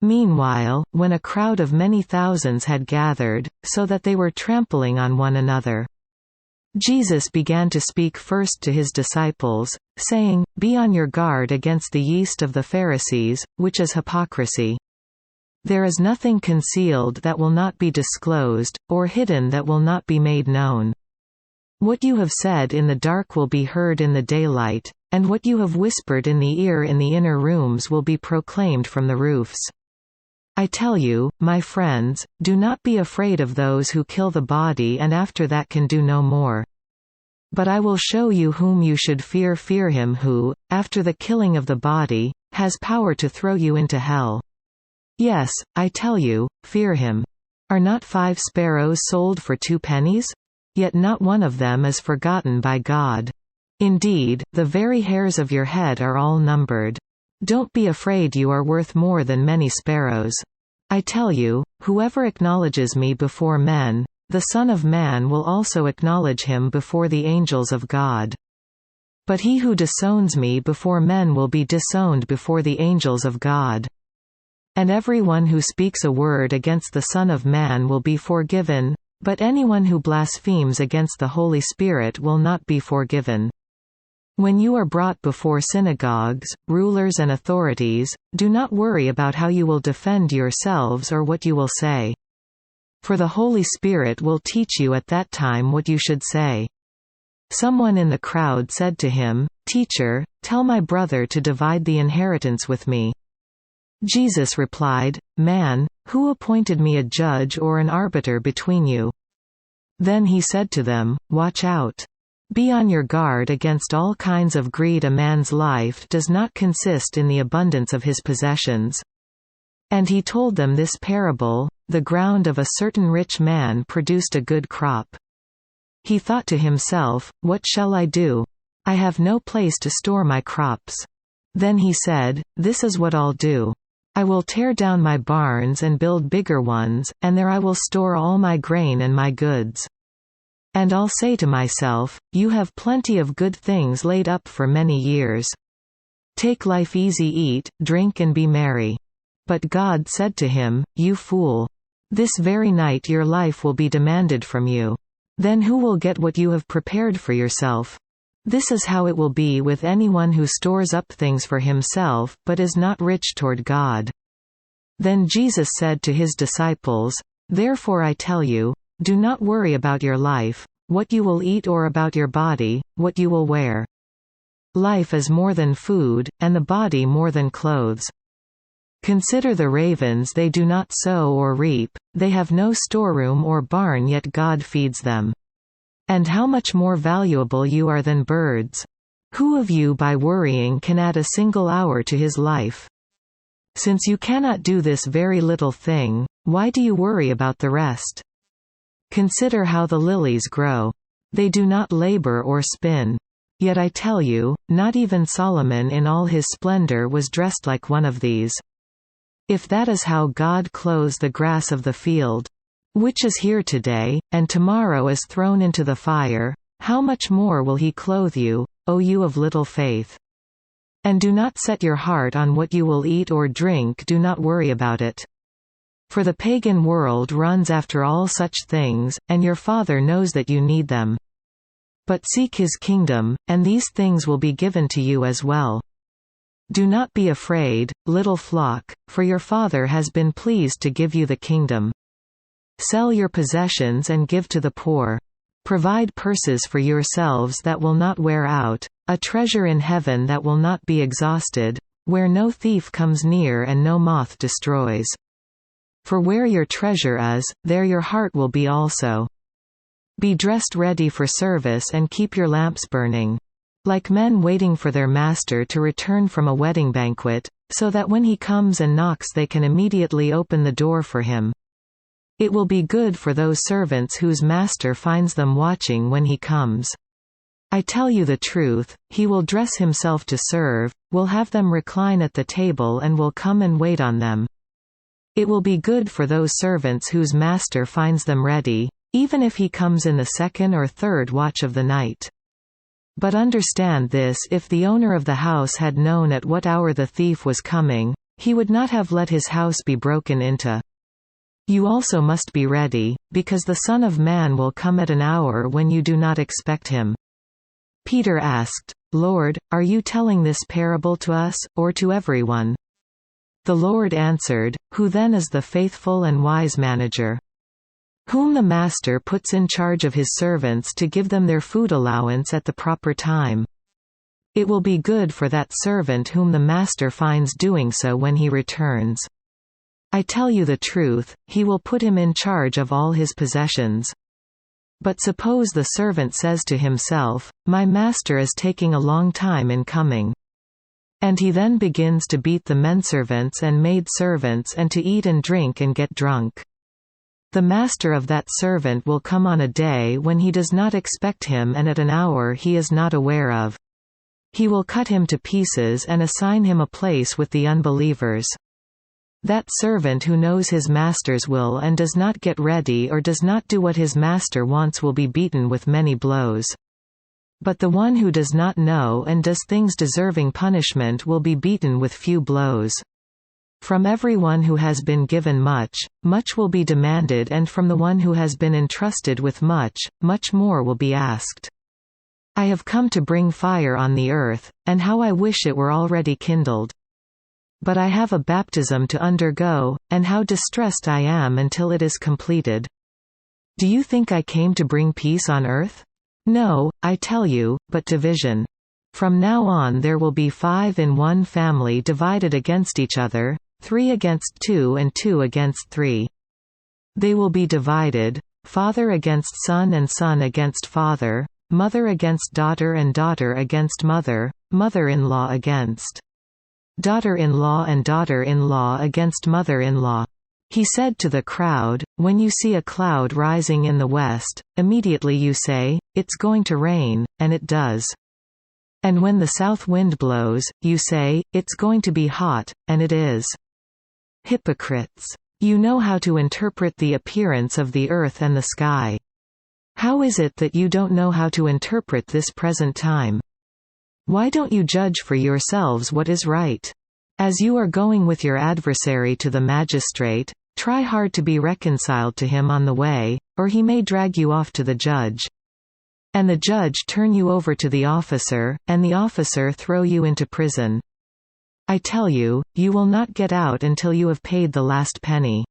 Meanwhile, when a crowd of many thousands had gathered, so that they were trampling on one another, Jesus began to speak first to his disciples, saying, "Be on your guard against the yeast of the Pharisees, which is hypocrisy. There is nothing concealed that will not be disclosed, or hidden that will not be made known. What you have said in the dark will be heard in the daylight, and what you have whispered in the ear in the inner rooms will be proclaimed from the roofs. I tell you, my friends, do not be afraid of those who kill the body and after that can do no more. But I will show you whom you should fear. Fear him who, after the killing of the body, has power to throw you into hell. Yes, I tell you, fear him. Are not 5 sparrows sold for 2 pennies? Yet not one of them is forgotten by God. Indeed, the very hairs of your head are all numbered. Don't be afraid, you are worth more than many sparrows. I tell you, whoever acknowledges me before men, the Son of Man will also acknowledge him before the angels of God. But he who disowns me before men will be disowned before the angels of God. And everyone who speaks a word against the Son of Man will be forgiven, but anyone who blasphemes against the Holy Spirit will not be forgiven. When you are brought before synagogues, rulers and authorities, do not worry about how you will defend yourselves or what you will say. For the Holy Spirit will teach you at that time what you should say." Someone in the crowd said to him, "Teacher, tell my brother to divide the inheritance with me." Jesus replied, "Man, who appointed me a judge or an arbiter between you?" Then he said to them, "Watch out. Be on your guard against all kinds of greed. A man's life does not consist in the abundance of his possessions." And he told them this parable: The ground of a certain rich man produced a good crop. He thought to himself, "What shall I do? I have no place to store my crops." Then he said, "This is what I'll do. I will tear down my barns and build bigger ones, and there I will store all my grain and my goods. And I'll say to myself, you have plenty of good things laid up for many years. Take life easy, eat, drink and be merry." But God said to him, "You fool! This very night your life will be demanded from you. Then who will get what you have prepared for yourself? This is how it will be with anyone who stores up things for himself but is not rich toward God." Then Jesus said to his disciples, "Therefore I tell you, do not worry about your life, what you will eat, or about your body, what you will wear. Life is more than food, and the body more than clothes. Consider the ravens, they do not sow or reap, they have no storeroom or barn, yet God feeds them. And how much more valuable you are than birds. Who of you by worrying can add a single hour to his life? Since you cannot do this very little thing, why do you worry about the rest? Consider how the lilies grow. They do not labor or spin. Yet I tell you, not even Solomon in all his splendor was dressed like one of these. If that is how God clothes the grass of the field, which is here today, and tomorrow is thrown into the fire, how much more will he clothe you, O you of little faith? And do not set your heart on what you will eat or drink, do not worry about it. For the pagan world runs after all such things, and your Father knows that you need them. But seek his kingdom, and these things will be given to you as well. Do not be afraid, little flock, for your Father has been pleased to give you the kingdom. Sell your possessions and give to the poor. Provide purses for yourselves that will not wear out, a treasure in heaven that will not be exhausted, where no thief comes near and no moth destroys. For where your treasure is, there your heart will be also. Be dressed ready for service and keep your lamps burning. Like men waiting for their master to return from a wedding banquet, so that when he comes and knocks they can immediately open the door for him. It will be good for those servants whose master finds them watching when he comes. I tell you the truth, he will dress himself to serve, will have them recline at the table and will come and wait on them. It will be good for those servants whose master finds them ready, even if he comes in the second or third watch of the night. But understand this: if the owner of the house had known at what hour the thief was coming, he would not have let his house be broken into. You also must be ready, because the Son of Man will come at an hour when you do not expect him." Peter asked, "Lord, are you telling this parable to us, or to everyone?" The Lord answered, "Who then is the faithful and wise manager, whom the master puts in charge of his servants to give them their food allowance at the proper time? It will be good for that servant whom the master finds doing so when he returns. I tell you the truth, he will put him in charge of all his possessions. But suppose the servant says to himself, 'My master is taking a long time in coming.' And he then begins to beat the menservants and maidservants and to eat and drink and get drunk. The master of that servant will come on a day when he does not expect him and at an hour he is not aware of. He will cut him to pieces and assign him a place with the unbelievers. That servant who knows his master's will and does not get ready or does not do what his master wants will be beaten with many blows. But the one who does not know and does things deserving punishment will be beaten with few blows. From everyone who has been given much, much will be demanded, and from the one who has been entrusted with much, much more will be asked. I have come to bring fire on the earth, and how I wish it were already kindled. But I have a baptism to undergo, and how distressed I am until it is completed. Do you think I came to bring peace on earth? No, I tell you, but division. From now on there will be 5 in one family divided against each other, 3 against 2 and 2 against 3. They will be divided, father against son and son against father, mother against daughter and daughter against mother, mother-in-law against daughter-in-law and daughter-in-law against mother-in-law. He said to the crowd, "When you see a cloud rising in the west, immediately you say, 'It's going to rain,' and it does. And when the south wind blows, you say, 'It's going to be hot,' and it is. Hypocrites! You know how to interpret the appearance of the earth and the sky. How is it that you don't know how to interpret this present time? Why don't you judge for yourselves what is right? As you are going with your adversary to the magistrate, try hard to be reconciled to him on the way, or he may drag you off to the judge. And the judge turn you over to the officer, and the officer throw you into prison. I tell you, you will not get out until you have paid the last penny."